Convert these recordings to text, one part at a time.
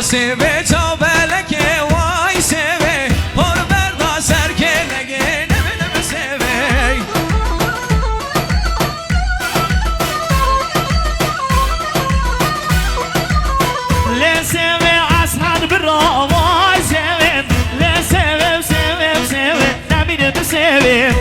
واسه چاولک وای سوه پر بردا سر که لگه نمینم سوه لسوه اسحد برا وای سوه لسوه سوه سوه نمینم سوه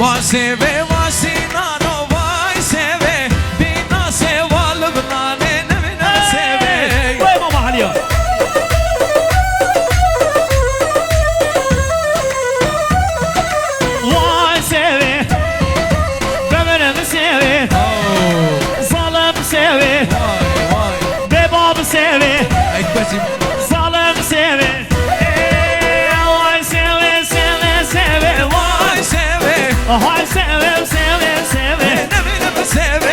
واسه واسه نانو وای سوه بینا سوال بلانه نمینم سوه وای ماما علیا وای سوه بمنم سوه ظالم سوه بباب سوه ظالم سوه وای سوه سوه سوه وای هاي سوي سوي سوي نمینم سوه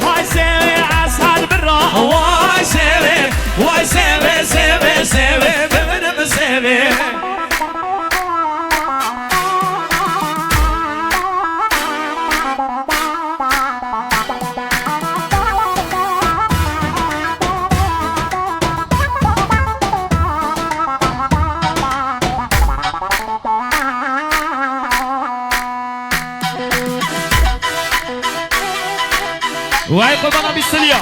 هاي سوي اسعد بالراحة وای سوه وای سوه سوه سوه بمنم سوه وهي قربانة بالسلية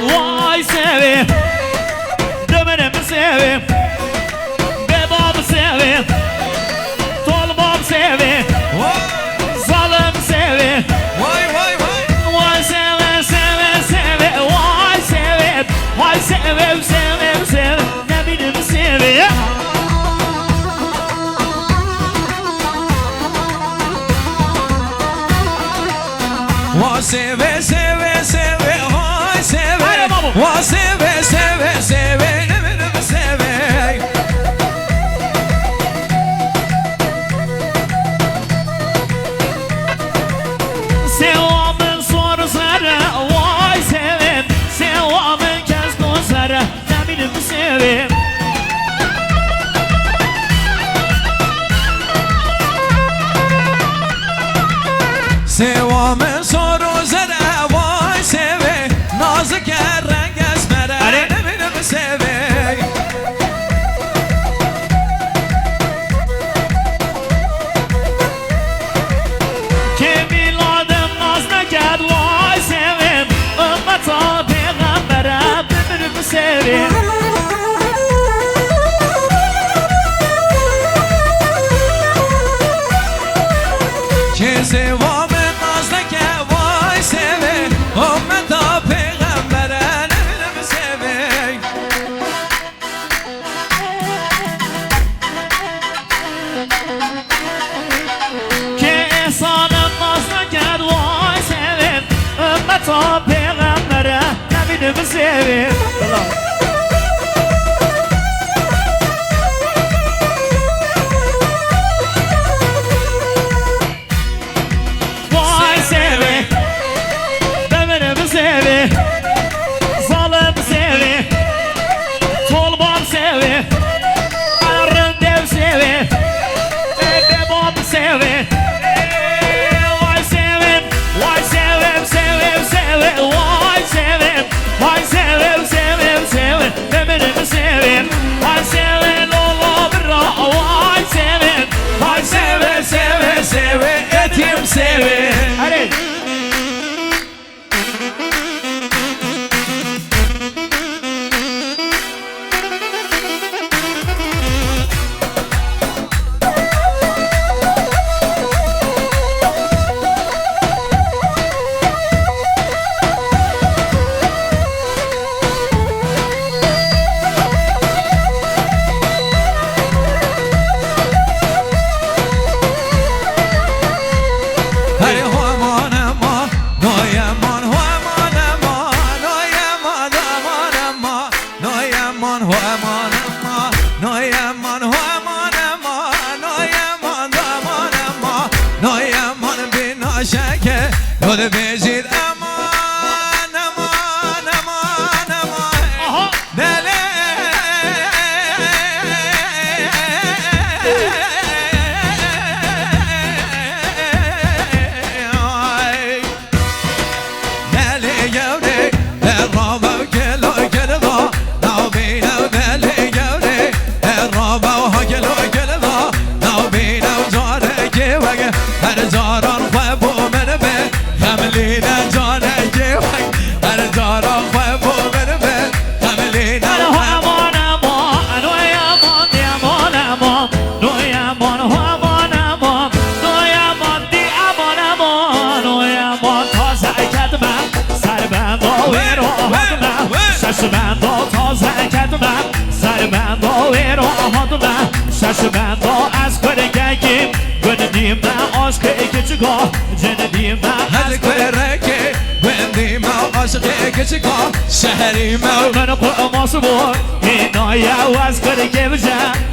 واي سوي دمنا مساوي بباب سوي طول باب سوي ظلم سوي وای وای وای واي سوي سوي سوي واي سوي واي سوي سوي سوي نبي مساوي واسه سوه سوه های سوه واسه سوه سوه نمینم سوه سوا من صور سره واي سوي سوا من كسب سره نبي مساوي سوا من سر و زره وای سوه نازک رنگ از مره نمینم سوه که میلادم ناز نکرد وای سوی امتا پیغمبره ببینیم سوی که سوا من ناز نکه وای سوه امتا پیغمبره نمینم سوه که احسانم ناز نکرد وای سوی امتا پیغمبره نبینیم سوی وای سوی ببینیم سوی ظالم سوی طلبان سوی ارندم سوی بباب سوی وای سوی وای سوی سوی سوی وای سوی وای سوی سوی سوی ببینیم سوی وای سوی لولا برا وای سوی وای سوی سوی سوی اتیم سوه هري شکه یاد بجید امان امان امان امان دل Başımda az kırıkayım Gönlümde aşk ikinci go Cennetimde Hadi kırıkı Vendime aşkı küçük o Şehrime Ben koyması bu İnaya az kırıkayım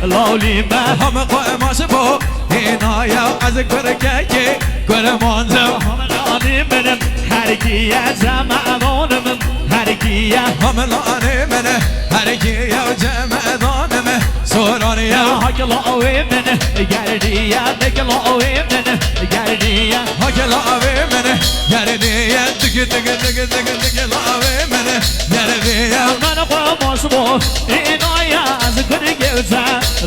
Lalime Hama koyması bu İnaya az kırıkı Kırmandım Hamelanım benim Her ikiye cemalonum Her ikiye Hamelani beni Her iki yav cemedanımı Soraniye Hakla evimden geldiye Dekla evimden geldiye Hakela avimene Yerdiye Tıkı tıkı tıkı tıkı tıkı lavimene Yerdiye Ben koyması bu İnaya az kırıkayım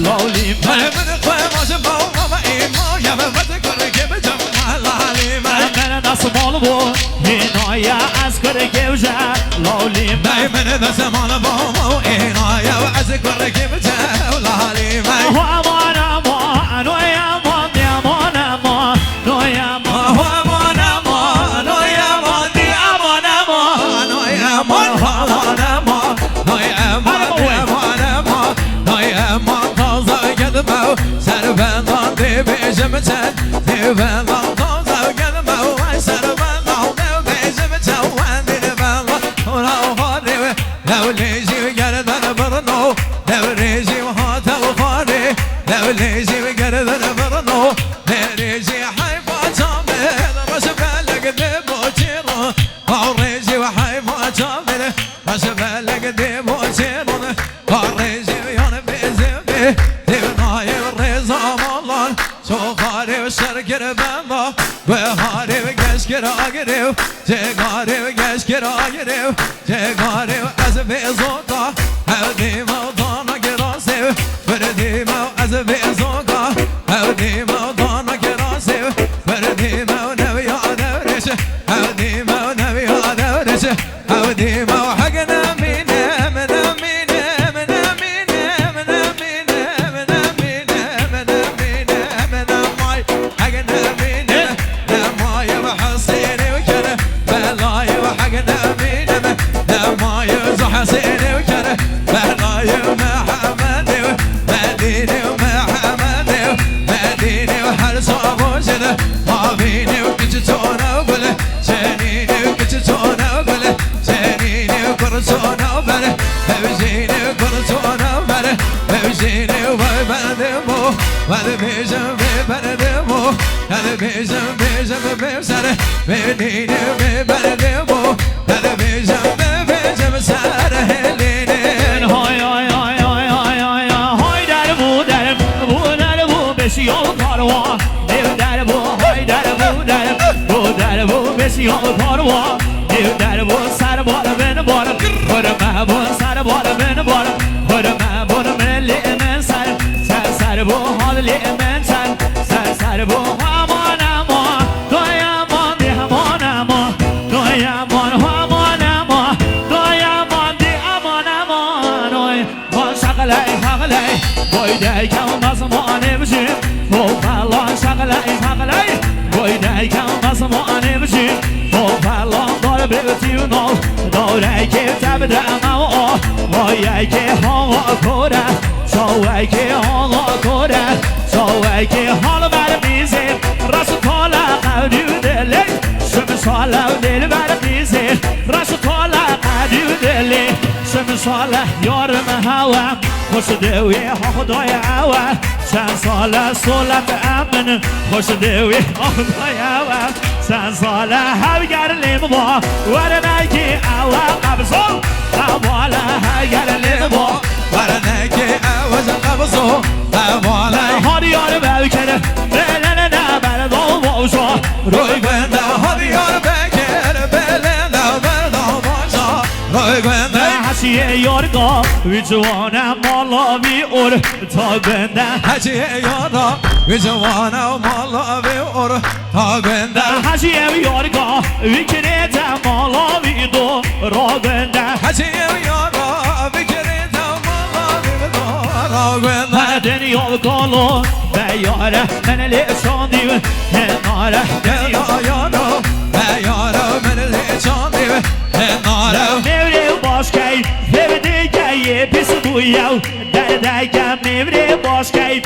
Lalime Halemini koyamazım Bağlama ima Yeme batı kırı gibi cemalime Ben nasıl malı bu İnaya az kırıkayım Lalime Daimene de zamanı bağlama İnaya ve azı kırı gibi cemalime Aman aman Oy aman aman aman Oy aman Aman aman Oy aman di aman aman Oy aman aman aman Oy aman aman aman Oy aman Taza gelme Sen benden de bezimi sen De benden taza gelme Ay sen benden de bezimi sen Vendini benden Ona hadi Levlezi gerden bırno Levrezi hatav khari Levlezi gerden bırno Levrezi hayfatam Rasbelek de boçiro Arrezi hayfatam Rasbelek de boçiro Arrezi yanı bezimi Divnayı rezam Allah Soğarı şerkir benda Ve harif geçkir agirif Cegarif geçkir agirif Cegarif az bezota Evdim avdana girasiv Verdim az bezoga Evdim avdana girasiv Verdim av nevya devreş Evdim av nevya devreş Evdim av hagna mine Mine mine Mine mine Mine mine Mine mine Mine mine Mine may Hagna mine Nemay vahsini vkere Belay vahagna mine Nemay zahsini vkere Belay Muhammed Medine Muhammed Medine her sabahını Mavini küçük tona böyle Senini küçük tona böyle Senini kurtuna böyle Mevzini kurtuna böyle Mevzini var benim o Benim benim o Yani bizim seni Medine benim o Yani bizim serhelinin Hay hay hay hay hay hay Hay der bu der bu beşi yol karva Dev der bu hay der bu beşi yol karva Dev der bu sar var ben var Hırma bu sar var ben var Hırma bunu melli men sar bu halli men sar bu aman aman doyaman di aman aman doyaman aman aman doyaman di aman aman oy man şakalay şakalay boy derken nasıl muhanemci o falan şakalay boy derken nasıl muhanemci o falan doğru bir tune ol doğru ki tabi de ama o boy ki hava kora so ki hava kora so ki hava ver bizi rasu kola kavdu deli şunu sola deli ver bizi rasu kola kavdu deli şunu sola yorum hava hoş devi hodoya hava sen sola amen hoş devi hodoya hava sen sola havgarlim va varana ki hava kabzol hava havgarlim va varana ki hava kabzol hava hadi yar belkere belene ben dolmuşa Roy bende hadi yar bekir belende ben dolmuşa Roy bende hasiye yorga vicvana malavi or ta bende Hacıye yara Vizvana malavi or Ta bende hasiye yorga vikrete malavi do ra bende Hacıye yara Vikirete malavi do Ra bende deni yol kolu be yara meneli şandiv henara deni yol Yara yara meneli çandiv Enara Mevri başkay Fevdike pis bu yav Derdeyken mevri başkay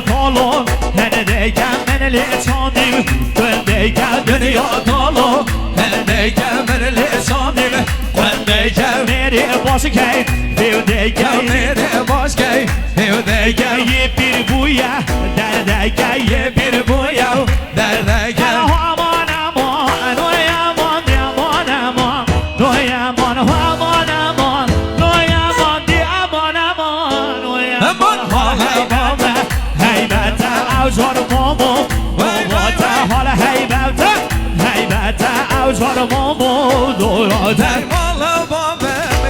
kalo Neredeyken meneli çandim Göndeyken dünya kalo Neredeyken beneli sandım Neredeyken Nereye başı key Evdeyken Nereye baş gey Evdeyken Ye bir buya Derdeyken ye bir buya Derdeyken Aman aman Oy aman aman aman Oy aman aman aman Oy aman di aman aman Oy aman aman Heybete avcar momo Momote hala heybete Heybete avcar momo Doyade Dermalı babam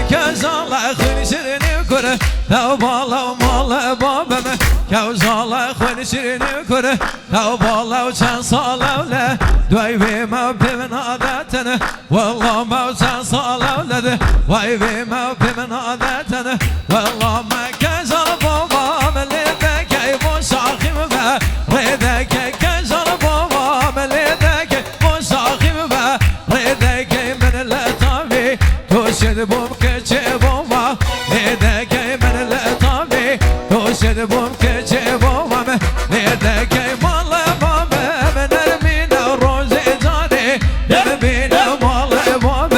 Kevzala khunisirini kure Tevbala malı babam Kevzala khunisirini kure Tevbala çen salavle Duyvi mevpimin adetini Valla mevçen salavledi Vayvi mevpimin adetini Valla mekkezal babam Lideki bu sahim ve Lideki kezal babam Lideki bu sahim ve Lideki minle tabi Tuşid bum keçe bomba Lideki minle tabi Tuşid bum keçe bomba Lideki malı babam Nermine rozi cani Nermine malı babam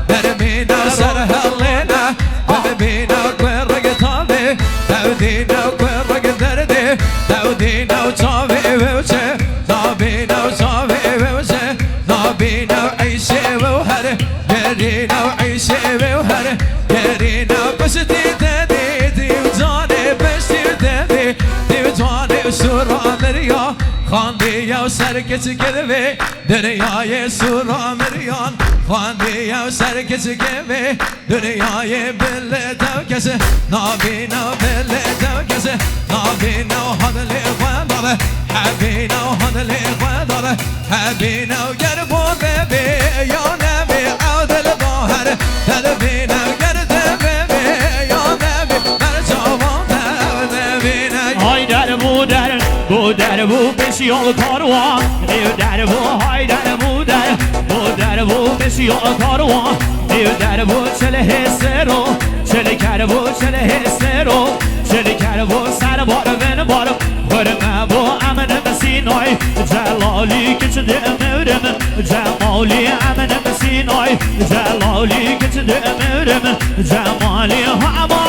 Nermine serhallina Nermine kırık tabi Tevdine kırık derdi Tevdine tabi vevçe Nabine tabi vevçe Nabine ayşe vevher Yerine ayşe vevher Yerine besti dedi Divcane besti dedi Divcane sura merya Khandiya serkesi gelve Dünyayı sura meryan Khandiya serkesi gelve Dünyayı bille tevkesi Nabina bille tevkesi Nabina hadli kvedare Habina hadli kvedare Habina gel bu bebi Ya nebi adil zahir Tedbine gel bebi Ya nebi Mercavan tevdebine Haydar bu der bu beş yol karvan Dev der bu haydar bu der bu beş yol karvan Dev der bu çele hessero Çele ker bu çele hessero Çele ker bu ser var ben varım Hırme bu amenim sinay Celali geçidi emrim Cemali amenim sinay Celali geçidi emrim Cemali aman